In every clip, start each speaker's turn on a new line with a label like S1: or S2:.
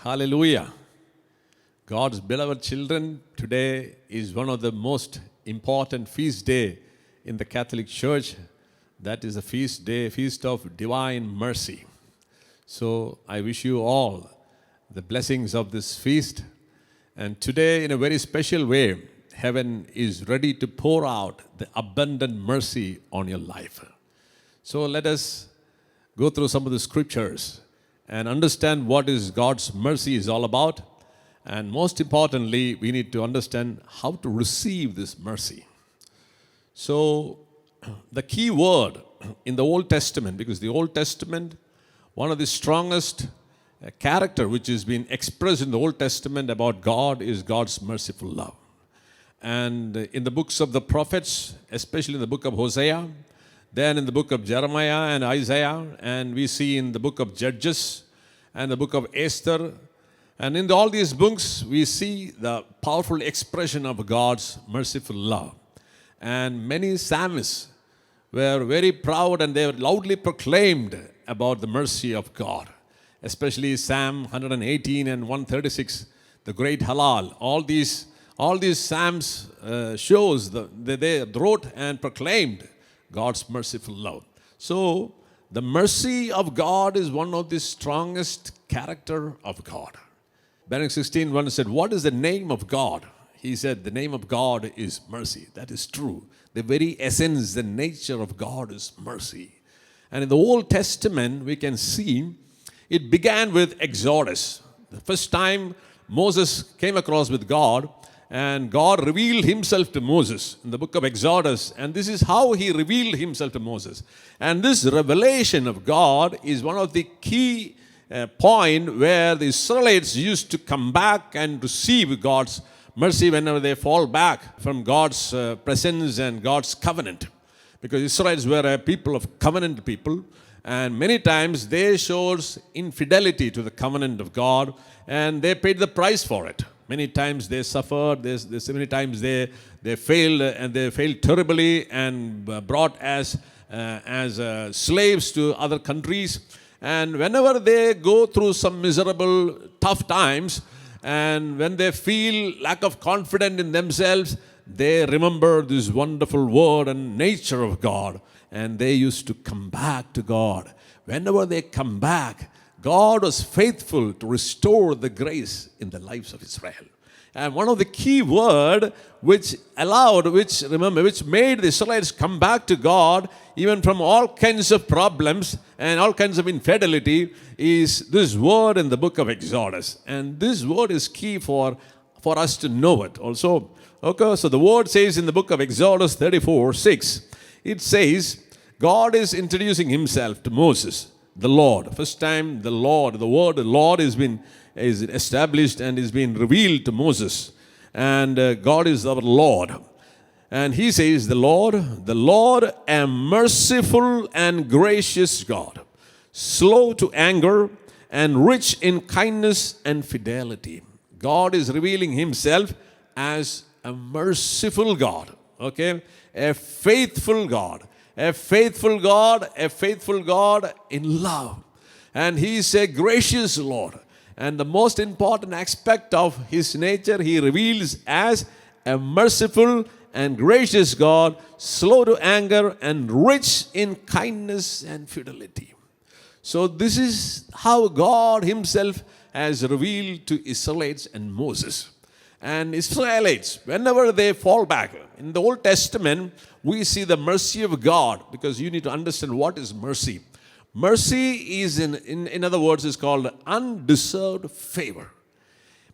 S1: Hallelujah. God's beloved children, today is one of the most important feast day in the Catholic Church. That is the feast day, feast of divine mercy. So I wish you all the blessings of this feast. And today, in a very special way, heaven is ready to pour out the abundant mercy on your life. So let us go through some of the scriptures and understand what is God's mercy is all about. And most importantly, we need to understand how to receive this mercy. So the key word in the Old Testament, because the Old Testament, one of the strongest character which has been expressed in the Old Testament about God is God's merciful love. And in the books of the prophets, especially in the book of Hosea, then in the book of Jeremiah and Isaiah, and we see in the book of Judges and the book of Esther, and in all these books we see the powerful expression of God's merciful love. And many psalmists were very proud and they loudly proclaimed about the mercy of God, especially Psalm 118 and 136, the great Halal. All these psalms shows that they wrote and proclaimed God's merciful love. So the mercy of God is one of the strongest character of God. Benedict XVI said, "What is the name of God?" He said, "The name of God is mercy." That is true. The very essence, the nature of God is mercy. And in the Old Testament, we can see it began with Exodus. The first time Moses came across with God, and God revealed himself to Moses in the book of Exodus. And this is how he revealed himself to Moses. And this revelation of God is one of the key point where the Israelites used to come back and receive God's mercy whenever they fall back from God's presence and God's covenant. Because Israelites were a people of covenant people, and many times they showed infidelity to the covenant of God, and they paid the price for it. Many times they suffered, many times they failed, and they failed terribly and brought as slaves to other countries. And whenever they go through some miserable, tough times, and when they feel lack of confidence in themselves, they remember this wonderful word and nature of God, and they used to come back to God. Whenever they come back, God was faithful to restore the grace in the lives of Israel. And one of the key word which made the Israelites come back to God, even from all kinds of problems and all kinds of infidelity, is this word in the book of Exodus. And this word is key for us to know it also. Okay, so the word says in the book of Exodus 34:6, it says, God is introducing himself to Moses, the Lord. First time the word Lord is established and is being revealed to Moses. And God is our Lord. And he says, the Lord, a merciful and gracious God, slow to anger and rich in kindness and fidelity. God is revealing himself as a merciful God, okay? A faithful God in love. And he is a gracious Lord. And the most important aspect of his nature, he reveals as a merciful and gracious God, slow to anger and rich in kindness and fidelity. So this is how God himself has revealed to Israelites and Moses. And Israelites, whenever they fall back, in the Old Testament, we see the mercy of God, because you need to understand what is mercy. Mercy is, in other words, is called undeserved favor.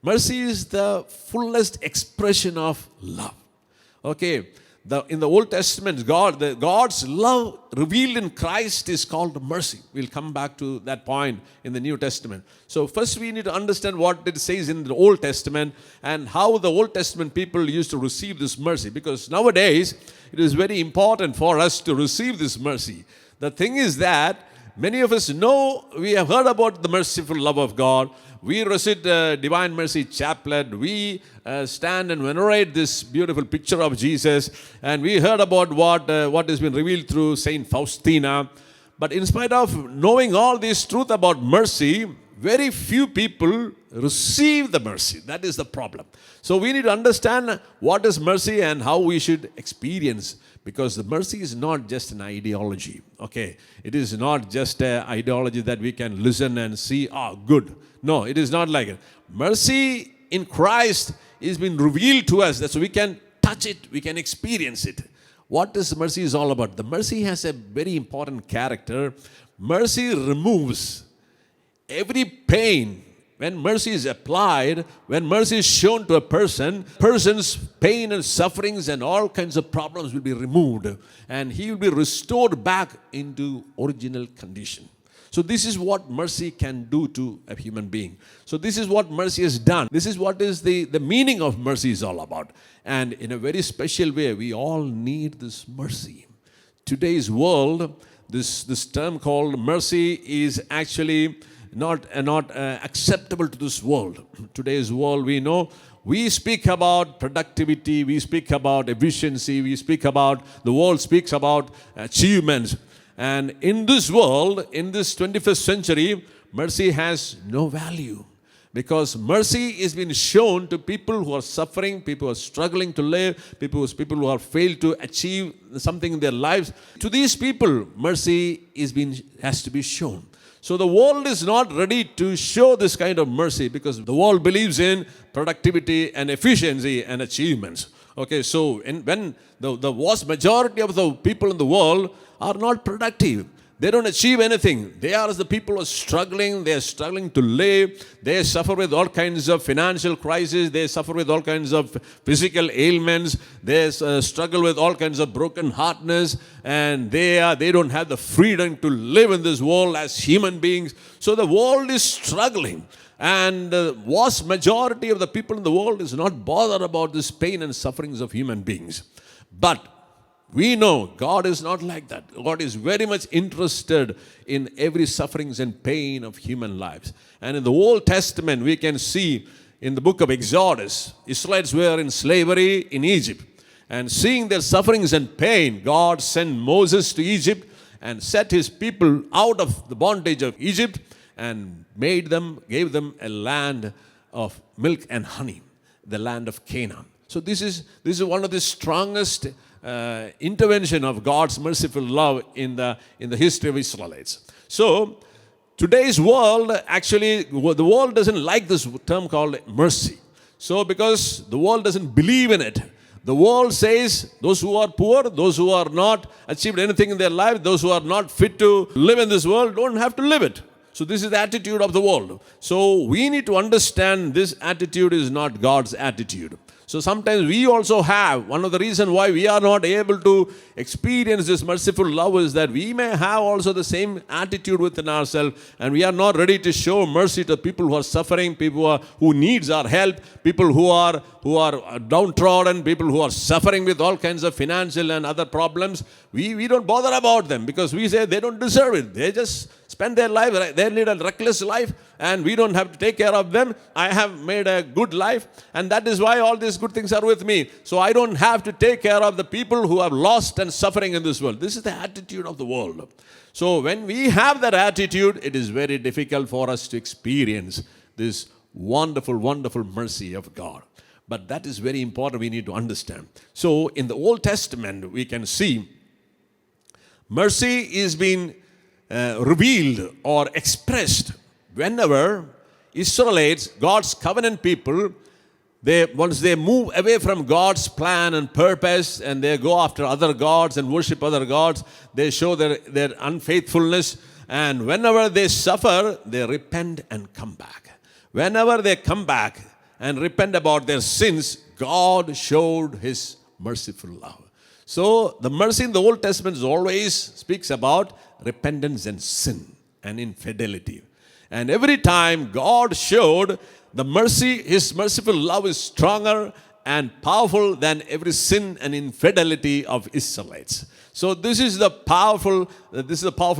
S1: Mercy is the fullest expression of love. Okay, in the Old Testament, God's love revealed in Christ is called mercy. We'll come back to that point in the New Testament. So first we need to understand what it says in the Old Testament and how the Old Testament people used to receive this mercy. Because nowadays, it is very important for us to receive this mercy. The thing is that many of us know, we have heard about the merciful love of God. We recite Divine Mercy Chaplet. We stand and venerate this beautiful picture of Jesus. And we heard about what has been revealed through Saint Faustina. But in spite of knowing all this truth about mercy, very few people receive the mercy. That is the problem. So we need to understand what is mercy and how we should experience, because the mercy is not just an ideology. Okay, it is not just an ideology that we can listen and see, good. No, it is not like it. Mercy in Christ is been revealed to us, that so we can touch it, we can experience it. What is mercy is all about? The mercy has a very important character. Mercy removes every pain. When mercy is applied, when mercy is shown to a person's pain and sufferings and all kinds of problems will be removed, and he will be restored back into original condition. So this is what mercy can do to a human being. So this is what mercy has done. This is what is the meaning of mercy is all about. And in a very special way, we all need this mercy. Today's world, this term called mercy is actually not acceptable to this world. Today's world, we know, we speak about productivity, we speak about efficiency, the world speaks about achievements. And in this world, in this 21st century, mercy has no value. Because mercy is being shown to people who are suffering, people who are struggling to live, people who have failed to achieve something in their lives. To these people, mercy has to be shown. So the world is not ready to show this kind of mercy, because the world believes in productivity and efficiency and achievements. Okay, so when the vast majority of the people in the world are not productive, they don't achieve anything. They are the people who are struggling. They are struggling to live. They suffer with all kinds of financial crises. They suffer with all kinds of physical ailments. They struggle with all kinds of brokenheartedness, and they don't have the freedom to live in this world as human beings. So the world is struggling, and the vast majority of the people in the world is not bothered about this pain and sufferings of human beings. But we know God is not like that. God is very much interested in every sufferings and pain of human lives. And in the Old Testament, we can see in the book of Exodus, Israelites were in slavery in Egypt. And seeing their sufferings and pain, God sent Moses to Egypt and set his people out of the bondage of Egypt and gave them a land of milk and honey, the land of Canaan. So this is one of the strongest intervention of God's merciful love in the history of Israelites. So today's world, actually, the world doesn't like this term called mercy. So because the world doesn't believe in it, the world says those who are poor, those who are not achieved anything in their life, those who are not fit to live in this world don't have to live it. So this is the attitude of the world. So we need to understand this attitude is not God's attitude. So sometimes we also have, one of the reasons why we are not able to experience this merciful love is that we may have also the same attitude within ourselves, and we are not ready to show mercy to people who are suffering, people who needs our help, people who are downtrodden, people who are suffering with all kinds of financial and other problems. We don't bother about them, because we say they don't deserve it. They just spend their life, they lead a reckless life, and we don't have to take care of them. I have made a good life, and that is why all these good things are with me. So I don't have to take care of the people who have lost and suffering in this world. This is the attitude of the world. So when we have that attitude, it is very difficult for us to experience this wonderful, wonderful mercy of God. But that is very important, we need to understand. So in the Old Testament, we can see mercy is being revealed or expressed whenever Israelites, God's covenant people, once they move away from God's plan and purpose and they go after other gods and worship other gods, they show their unfaithfulness, and whenever they suffer, they repent and come back. Whenever they come back and repent about their sins, God showed his merciful love. So the mercy in the Old Testament always speaks about repentance and sin and infidelity. And every time God showed the mercy, his merciful love is stronger and powerful than every sin and infidelity of Israelites. So this is the powerful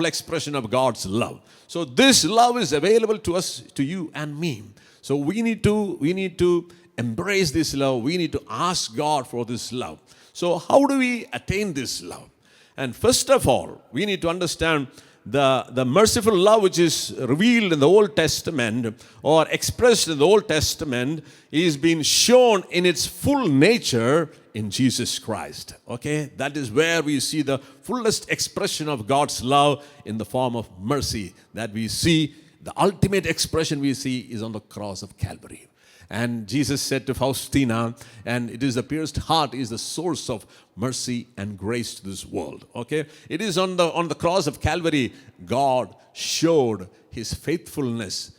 S1: expression of God's love. So this love is available to us, to you and me. So we need to embrace this love. We need to ask God for this love. So how do we attain this love? And first of all, we need to understand the merciful love which is revealed in the Old Testament or expressed in the Old Testament is being shown in its full nature in Jesus Christ. Okay, that is where we see the fullest expression of God's love in the form of mercy that we see. The ultimate expression we see is on the cross of Calvary. And Jesus said to Faustina, and it is the pierced heart is the source of mercy and grace to this world. Okay, it is on the cross of Calvary God showed His faithfulness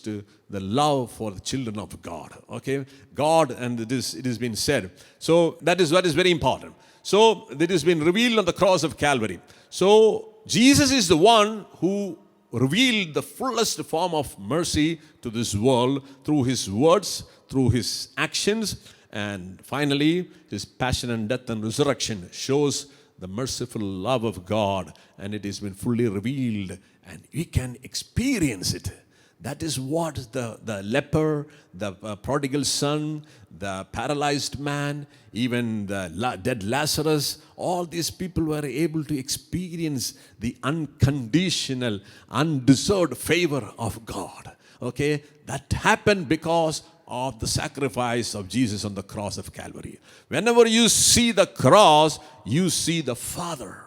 S1: to the love for the children of God. Okay, God, and it has been said. So that is what is very important. So it has been revealed on the cross of Calvary. So Jesus is the one who revealed the fullest form of mercy to this world through His words, through His actions, and finally His passion and death and resurrection shows the merciful love of God, and it has been fully revealed and we can experience it. That is what the leper, the prodigal son, the paralyzed man, even the dead Lazarus, all these people were able to experience the unconditional, undeserved favor of God. Okay, that happened because of the sacrifice of Jesus on the cross of Calvary. Whenever you see the cross, you see the Father.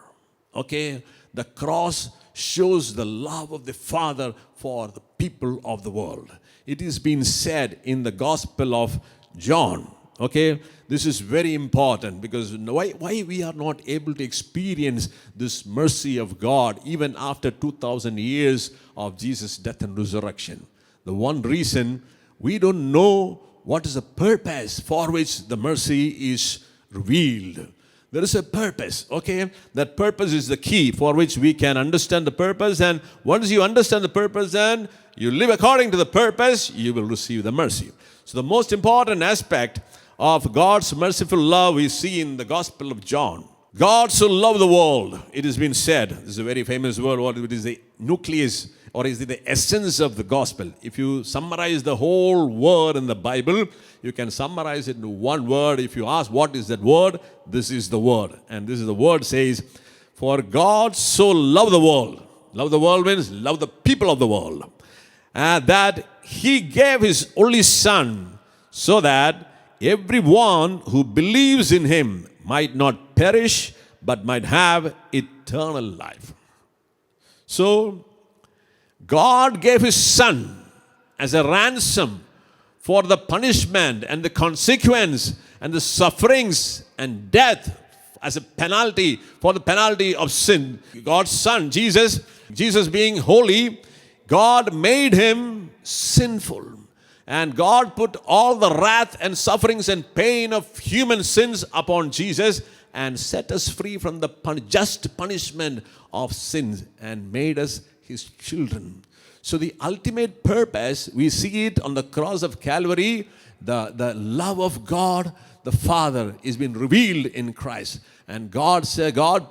S1: Okay, the cross shows the love of the Father for the people of the world. It is being said in the Gospel of John. Okay, this is very important because why we are not able to experience this mercy of God even after 2,000 years of Jesus' death and resurrection. The one reason, we don't know what is the purpose for which the mercy is revealed. There is a purpose, okay? That purpose is the key for which we can understand the purpose, and once you understand the purpose and you live according to the purpose, you will receive the mercy. So the most important aspect of God's merciful love we see in the Gospel of John. God so loved the world, it has been said, this is a very famous word, what it is the nucleus or is it the essence of the gospel. If you summarize the whole word in the Bible, you can summarize it in one word. If you ask what is that word, this is the word. And this is the word says, for God so loved the world. Love the world means love the people of the world. That He gave His only Son so that everyone who believes in Him might not perish but might have eternal life. So, God gave His Son as a ransom for the punishment and the consequence and the sufferings and death as a penalty for the penalty of sin. God's Son, Jesus being holy, God made Him sinful. And God put all the wrath and sufferings and pain of human sins upon Jesus and set us free from the just punishment of sins and made us His children. So the ultimate purpose, we see it on the cross of Calvary, the love of God, the Father, is being revealed in Christ. And God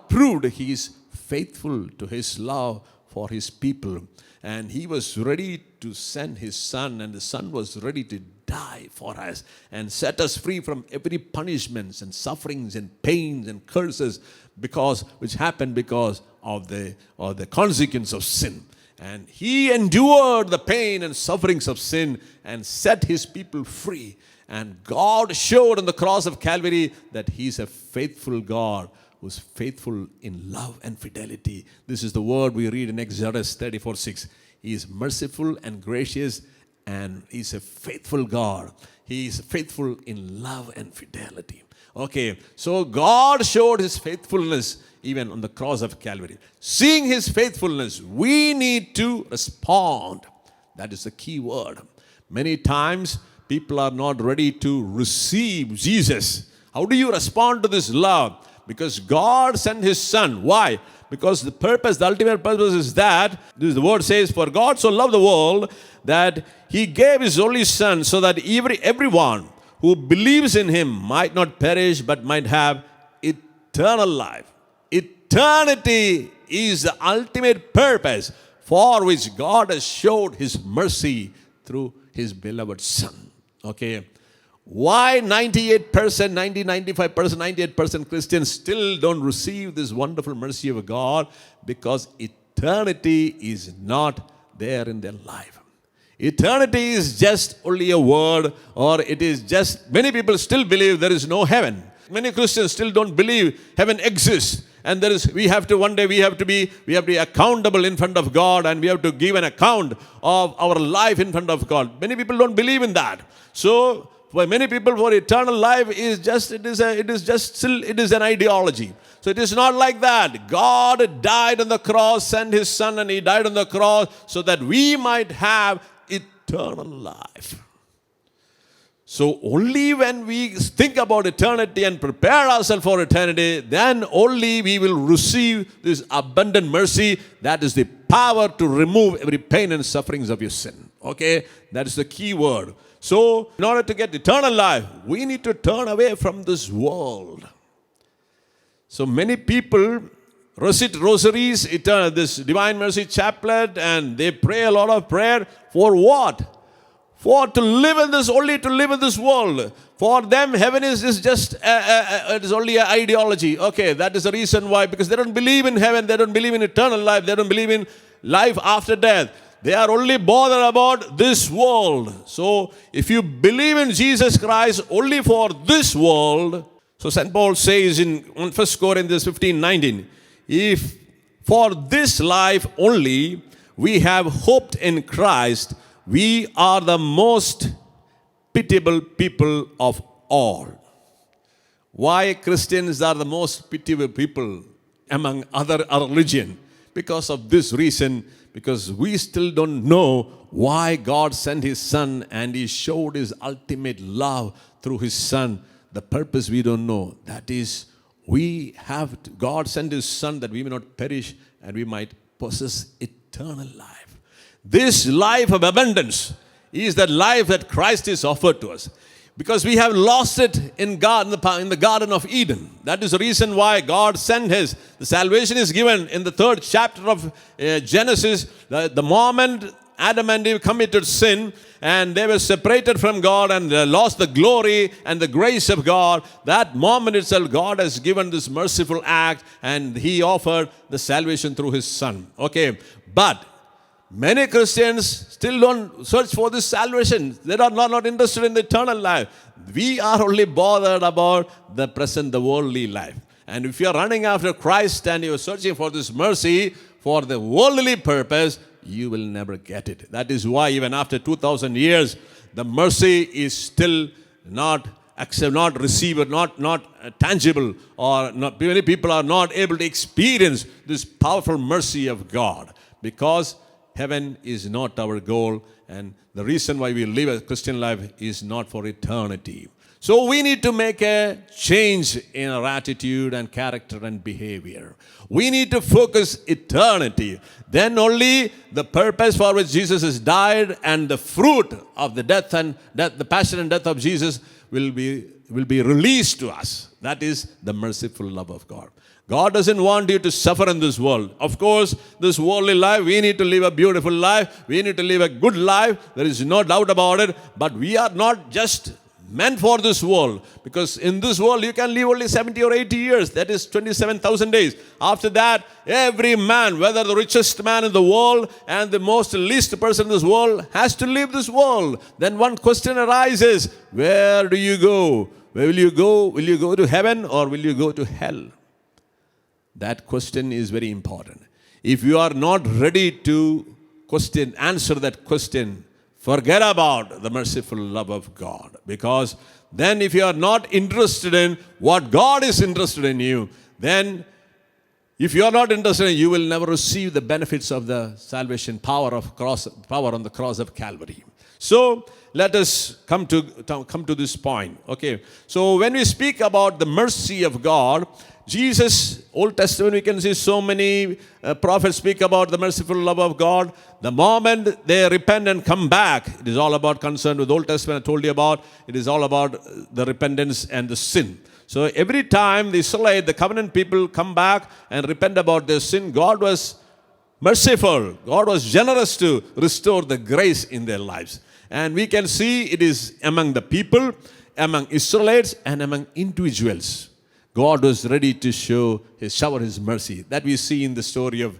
S1: proved He is faithful to His love for His people. And He was ready to send His Son, and the Son was ready to die for us and set us free from every punishments and sufferings and pains and curses which happened because of the consequence of sin. And He endured the pain and sufferings of sin and set His people free. And God showed on the cross of Calvary that He is a faithful God who's faithful in love and fidelity. This is the word we read in Exodus 34:6. He is merciful and gracious, and He's a faithful God. He is faithful in love and fidelity. Okay, so God showed His faithfulness even on the cross of Calvary. Seeing His faithfulness, we need to respond. That is the key word. Many times, people are not ready to receive Jesus. How do you respond to this love? Because God sent His Son. Why? Because the ultimate purpose is that, the word says, for God so loved the world that He gave His only Son so that everyone who believes in Him might not perish but might have eternal life. Eternity is the ultimate purpose for which God has showed His mercy through His beloved Son. Okay. Why 98%, 90, 95%, 98% Christians still don't receive this wonderful mercy of God? Because eternity is not there in their life. Eternity is just only a word, or it is just, many people still believe there is no heaven. Many Christians still don't believe heaven exists. And there is, we have to be accountable in front of God, and we have to give an account of our life in front of God. Many people don't believe in that. So, for many people, for eternal life it is an ideology. So it is not like that. God died on the cross, sent His Son, and He died on the cross so that we might have eternal life. So only when we think about eternity and prepare ourselves for eternity, then only we will receive this abundant mercy. That is the power to remove every pain and sufferings of your sin. Okay? That is the key word. So, in order to get eternal life, we need to turn away from this world. So many people recite rosaries, this Divine Mercy Chaplet, and they pray a lot of prayer. For what? For to live in this, only to live in this world. For them, heaven is just, it is only an ideology. Okay, that is the reason why. Because they don't believe in heaven, they don't believe in eternal life, they don't believe in life after death. They are only bothered about this world. So, if you believe in Jesus Christ only for this world, so St. Paul says in 1 Corinthians 15:19, if for this life only we have hoped in Christ, we are the most pitiable people of all. Why Christians are the most pitiable people among other religion? Because of this reason. Because we still don't know why God sent His Son, and He showed His ultimate love through His Son. The purpose we don't know. That is, God sent His Son that we may not perish and we might possess eternal life. This life of abundance is the life that Christ is offered to us. Because we have lost it in the Garden of Eden. That is the reason why God sent His. The salvation is given in the 3rd chapter of Genesis. The moment Adam and Eve committed sin, and they were separated from God and lost the glory and the grace of God, that moment itself, God has given this merciful act, and He offered the salvation through His Son. Okay, but many Christians still don't search for this salvation. They are not interested in the eternal life. We are only bothered about the present, the worldly life. And if you are running after Christ and you are searching for this mercy for the worldly purpose, you will never get it. That is why even after 2,000 years, the mercy is still not received, not tangible, or many people are not able to experience this powerful mercy of God. Because heaven is not our goal, and the reason why we live a Christian life is not for eternity. So we need to make a change in our attitude and character and behavior. We need to focus eternity. Then only the purpose for which Jesus has died and the fruit of the passion and death of Jesus will be released to us. That is the merciful love of God. God doesn't want you to suffer in this world. Of course, this worldly life, we need to live a beautiful life. We need to live a good life. There is no doubt about it. But we are not just meant for this world. Because in this world, you can live only 70 or 80 years. That is 27,000 days. After that, every man, whether the richest man in the world and the most least person in this world, has to leave this world. Then one question arises, where do you go? Where will you go? Will you go to heaven or will you go to hell? That question is very important. If you are not ready to answer that question, forget about the merciful love of God. Because then if you are not interested in what God is interested in you, then if you are not interested in, you will never receive the benefits of the salvation power on the cross of Calvary. So let us come to this point. Okay. So when we speak about the mercy of God, Jesus, Old Testament, we can see so many prophets speak about the merciful love of God. The moment they repent and come back, it is all about concern with Old Testament I told you about. It is all about the repentance and the sin. So every time the Israelite, the covenant people come back and repent about their sin, God was merciful. God was generous to restore the grace in their lives. And we can see it is among the people. among Israelites and among individuals. God was ready to shower His mercy. That we see in the story of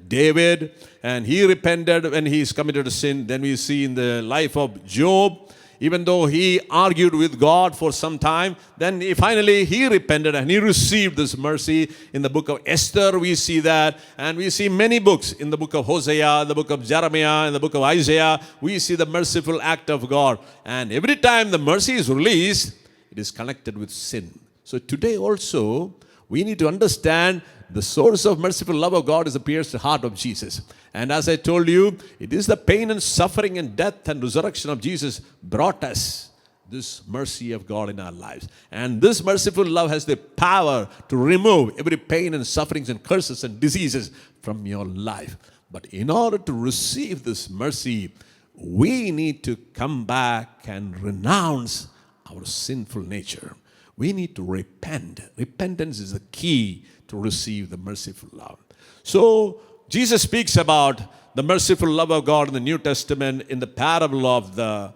S1: David, and he repented when he's committed a sin. Then we see in the life of Job, even though he argued with God for some time, then finally he repented and he received this mercy. In the book of Esther, we see that, and we see many books. In the book of Hosea, the book of Jeremiah, in the book of Isaiah, we see the merciful act of God. And every time the mercy is released, it is connected with sin. So today also, we need to understand the source of merciful love of God is the pierced heart of Jesus. And as I told you, it is the pain and suffering and death and resurrection of Jesus brought us this mercy of God in our lives. And this merciful love has the power to remove every pain and sufferings and curses and diseases from your life. But in order to receive this mercy, we need to come back and renounce our sinful nature. We need to repent. Repentance is the key to receive the merciful love. So, Jesus speaks about the merciful love of God in the New Testament in the parable of the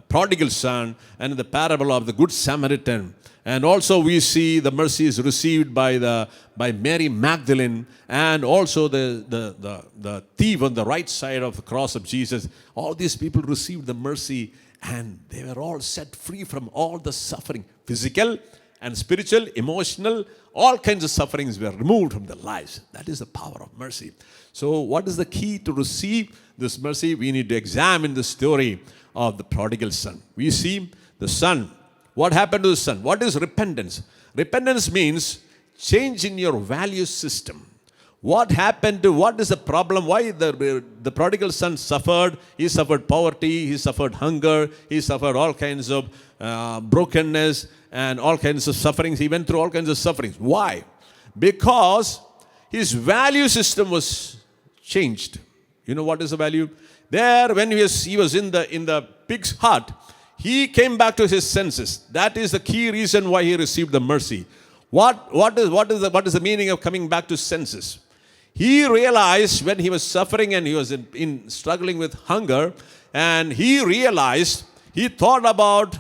S1: prodigal son and in the parable of the Good Samaritan. And also we see the mercy is received by Mary Magdalene, and also the thief on the right side of the cross of Jesus. All these people received the mercy, and they were all set free from all the suffering, physical and spiritual, emotional, all kinds of sufferings were removed from their lives. That is the power of mercy. So what is the key to receive this mercy? We need to examine the story of the prodigal son. We see the son. What happened to the son? What is repentance? Repentance means change in your value system. What happened to, what is the problem? Why the prodigal son suffered? He suffered poverty, he suffered hunger, he suffered all kinds of brokenness and all kinds of sufferings. He went through all kinds of sufferings. Why? Because his value system was changed. You know what is the value? There, when he was in the pig's hut, he came back to his senses. That is the key reason why he received the mercy. What is the meaning of coming back to senses? He realized when he was suffering and he was in struggling with hunger, and he realized, he thought about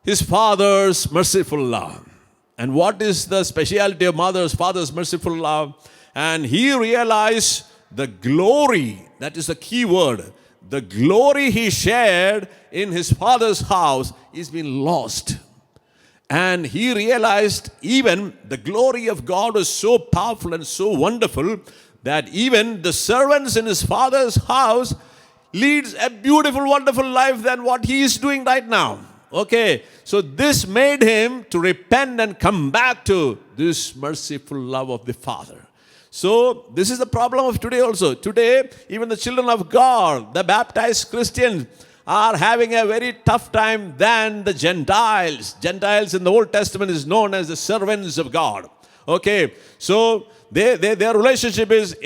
S1: his father's merciful love. And what is the speciality of father's merciful love? And he realized the glory, that is the key word, the glory he shared in his father's house is been lost. And he realized even the glory of God was so powerful and so wonderful that even the servants in his father's house leads a beautiful, wonderful life than what he is doing right now. Okay, so this made him to repent and come back to this merciful love of the Father. So this is the problem of today also. Today, even the children of God, the baptized Christians, are having a very tough time than the Gentiles. Gentiles in the Old Testament is known as the servants of God. Okay, so their relationship is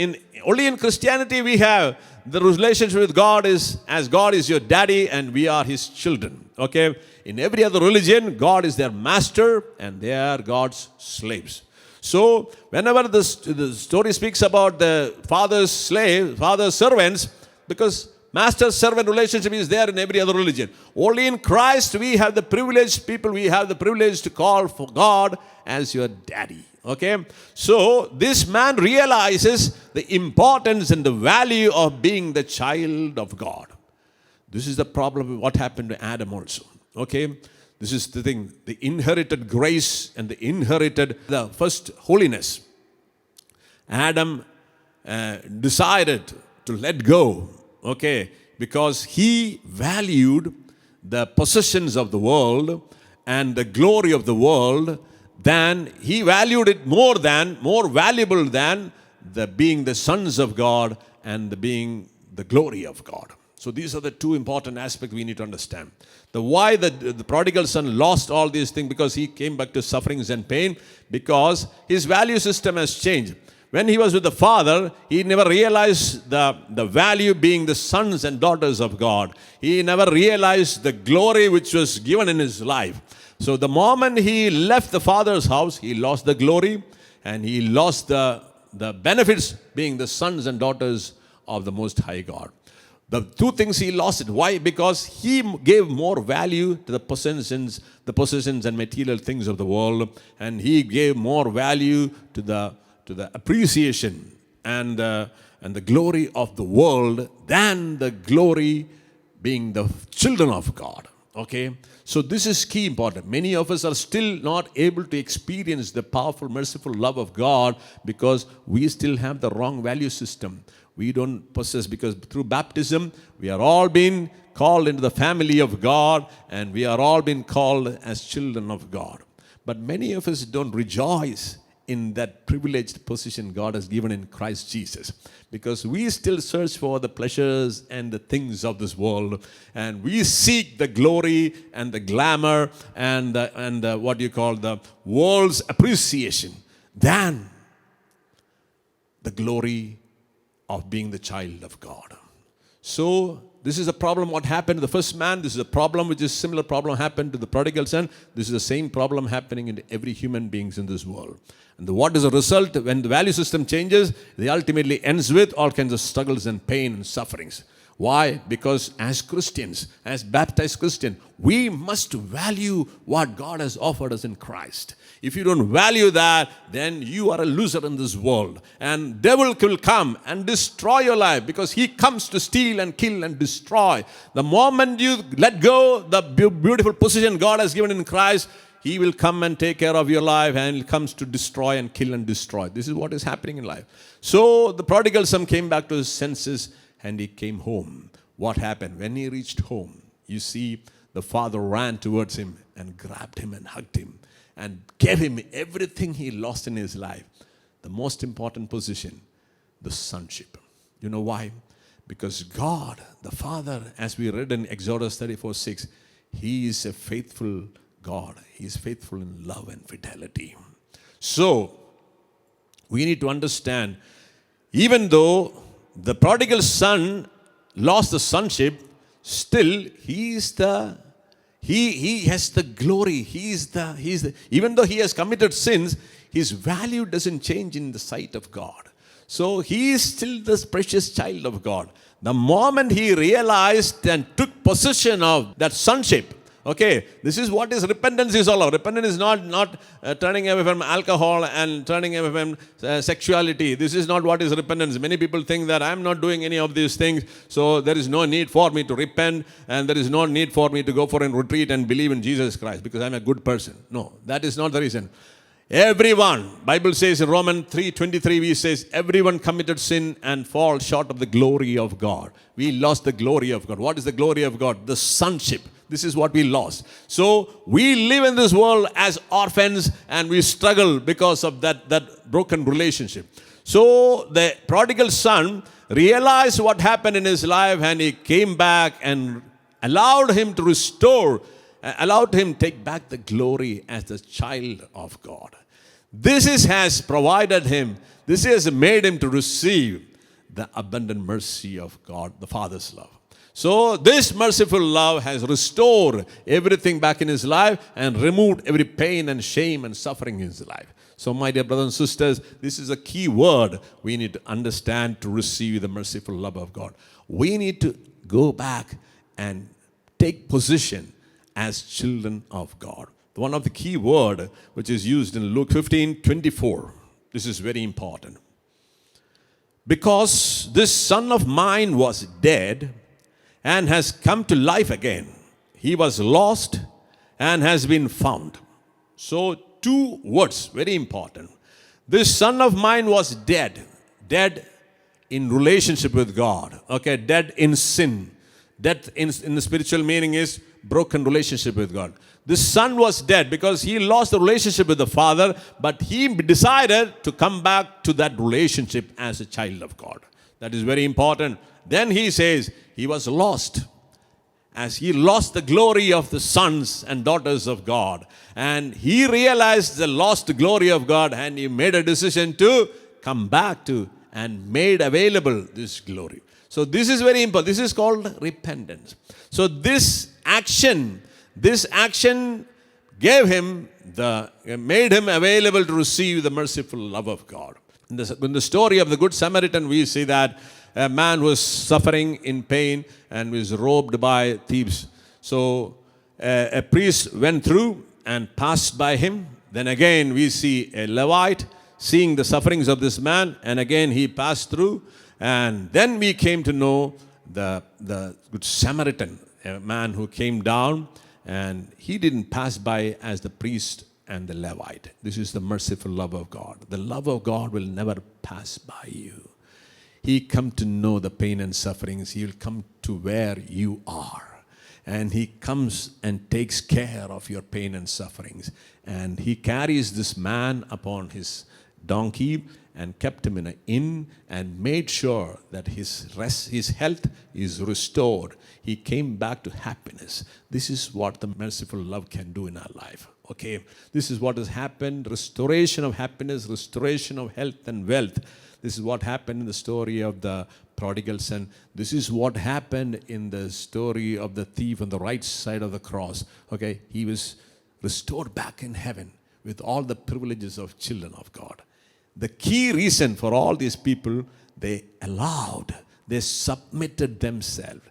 S1: only in Christianity we have the relationship with God is as God is your daddy and we are His children. Okay, in every other religion, God is their master and they are God's slaves. So whenever the story speaks about the father's slave, father's servants, because master-servant relationship is there in every other religion. Only in Christ we have the privilege, we have the privilege to call for God as your daddy. Okay? So this man realizes the importance and the value of being the child of God. This is the problem of what happened to Adam also. Okay? This is the thing, the inherited grace and the first holiness. Adam decided to let go. Okay, because he valued the possessions of the world and the glory of the world, than he valued it more valuable than being the sons of God and being the glory of God. So these are the two important aspects we need to understand. Why the prodigal son lost all these things, because he came back to sufferings and pain, because his value system has changed. When he was with the Father, he never realized the value being the sons and daughters of God. He never realized the glory which was given in his life. So the moment he left the Father's house, he lost the glory and he lost the benefits being the sons and daughters of the Most High God. The two things he lost it. Why? Because he gave more value to the possessions and material things of the world, and he gave more value to the appreciation and the glory of the world than the glory being the children of God. Okay? So this is key important. Many of us are still not able to experience the powerful, merciful love of God because we still have the wrong value system. We don't possess, because through baptism, we are all being called into the family of God, and we are all being called as children of God. But many of us don't rejoice in that privileged position God has given in Christ Jesus, because we still search for the pleasures and the things of this world, and we seek the glory and the glamour and what you call the world's appreciation than the glory of being the child of God. So this is a problem what happened to the first man. This is a problem which is similar problem happened to the prodigal son. This is the same problem happening in every human beings in this world. And what is the result when the value system changes? It ultimately ends with all kinds of struggles and pain and sufferings. Why? Because as Christians, as baptized Christians, we must value what God has offered us in Christ. If you don't value that, then you are a loser in this world. And devil will come and destroy your life, because he comes to steal and kill and destroy. The moment you let go the beautiful position God has given in Christ, he will come and take care of your life, and he comes to destroy and kill and destroy. This is what is happening in life. So the prodigal son came back to his senses and he came home. What happened? When he reached home, you see, the father ran towards him and grabbed him and hugged him and gave him everything he lost in his life. The most important position, the sonship. You know why? Because God, the Father, as we read in Exodus 34:6, he is a faithful God. He is faithful in love and fidelity. So, we need to understand, even though the prodigal son lost the sonship, still he has the glory. Even though he has committed sins, his value doesn't change in the sight of God. So he is still this precious child of God. The moment he realized and took possession of that sonship, okay, this is what is repentance is all about. Repentance is not turning away from alcohol and turning away from sexuality. This is not what is repentance. Many people think that I am not doing any of these things, so there is no need for me to repent, and there is no need for me to go for a retreat and believe in Jesus Christ because I am a good person. No, that is not the reason. Everyone, Bible says in Romans 3:23, we says, everyone committed sin and fall short of the glory of God. We lost the glory of God. What is the glory of God? The sonship. This is what we lost. So we live in this world as orphans, and we struggle because of that broken relationship. So the prodigal son realized what happened in his life, and he came back and allowed him to restore, allowed him to take back the glory as the child of God. This has provided him, this has made him to receive the abundant mercy of God, the Father's love. So this merciful love has restored everything back in his life and removed every pain and shame and suffering in his life. So my dear brothers and sisters, this is a key word we need to understand to receive the merciful love of God. We need to go back and take position as children of God. One of the key word which is used in Luke 15:24. This is very important. Because this son of mine was dead and has come to life again. He was lost and has been found. So two words, very important. This son of mine was dead. Dead in relationship with God. Okay, dead in sin. Death in the spiritual meaning is broken relationship with God. This son was dead because he lost the relationship with the Father, but he decided to come back to that relationship as a child of God. That is very important. Then he says he was lost, as he lost the glory of the sons and daughters of God. And he realized the lost glory of God, and he made a decision to come back to and made available this glory. So this is very important. This is called repentance. So this action made him available to receive the merciful love of God. In the story of the Good Samaritan, we see that a man was suffering in pain and was robbed by thieves. So a priest went through and passed by him. Then again we see a Levite seeing the sufferings of this man, and again he passed through. And then we came to know the Good Samaritan, a man who came down, and he didn't pass by as the priest and the Levite. This is the merciful love of God. The love of God will never pass by you. He come to know the pain and sufferings. He will come to where you are. And he comes and takes care of your pain and sufferings. And he carries this man upon his donkey and kept him in an inn and made sure that his health is restored. He came back to happiness. This is what the merciful love can do in our life. Okay, this is what has happened. Restoration of happiness, restoration of health and wealth. This is what happened in the story of the prodigal son. This is what happened in the story of the thief on the right side of the cross. Okay, he was restored back in heaven with all the privileges of children of God. The key reason for all these people, they submitted themselves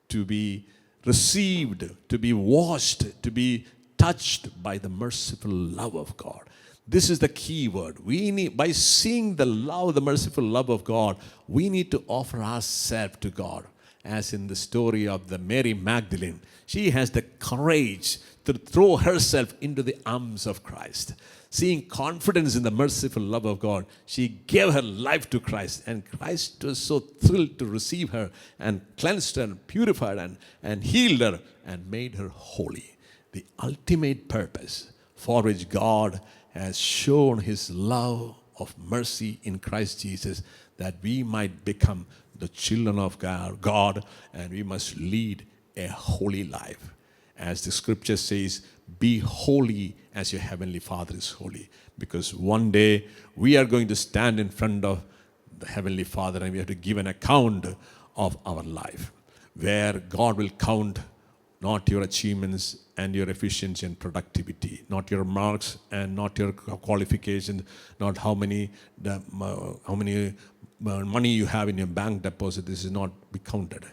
S1: to be received, to be washed, to be touched by the merciful love of God. This is the key word. We need, by seeing the love, the merciful love of God, we need to offer ourselves to God. As in the story of the Mary Magdalene, she has the courage to throw herself into the arms of Christ. Seeing confidence in the merciful love of God, she gave her life to Christ. And Christ was so thrilled to receive her and cleansed her and purified her and healed her and made her holy. The ultimate purpose for which God has shown his love of mercy in Christ Jesus, that we might become the children of God, and we must lead a holy life. As the scripture says, be holy as your heavenly Father is holy. Because one day we are going to stand in front of the heavenly Father and we have to give an account of our life, where God will count not your achievements and your efficiency and productivity, not your marks and not your qualifications, not how many money you have in your bank deposit. This is not be counted.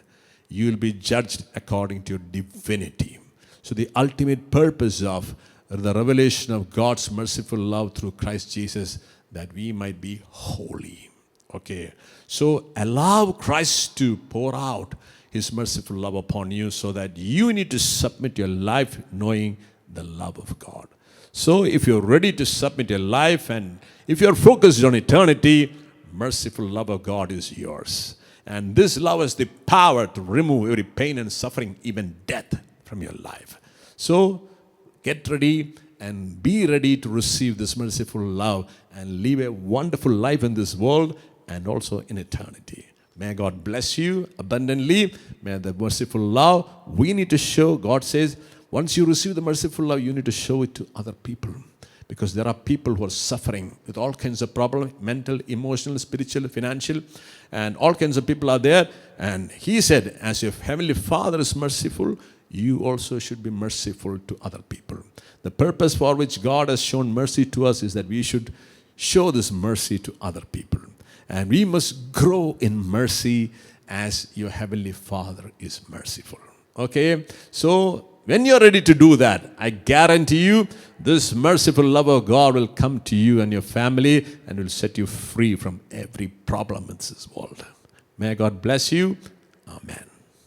S1: You will be judged according to your divinity. So the ultimate purpose of the revelation of God's merciful love through Christ Jesus, that we might be holy. Okay, so allow Christ to pour out his merciful love upon you, so that you need to submit your life knowing the love of God. So if you're ready to submit your life and if you're focused on eternity, merciful love of God is yours. And this love has the power to remove every pain and suffering, even death, from your life. So get ready and be ready to receive this merciful love and live a wonderful life in this world and also in eternity. May God bless you abundantly. May the merciful love we need to show. God says, once you receive the merciful love, you need to show it to other people. Because there are people who are suffering with all kinds of problems, mental, emotional, spiritual, financial, and all kinds of people are there. And he said, as your heavenly Father is merciful, you also should be merciful to other people. The purpose for which God has shown mercy to us is that we should show this mercy to other people. And we must grow in mercy as your heavenly Father is merciful. Okay? So when you're ready to do that, I guarantee you this merciful love of God will come to you and your family and will set you free from every problem in this world. May God bless you. Amen.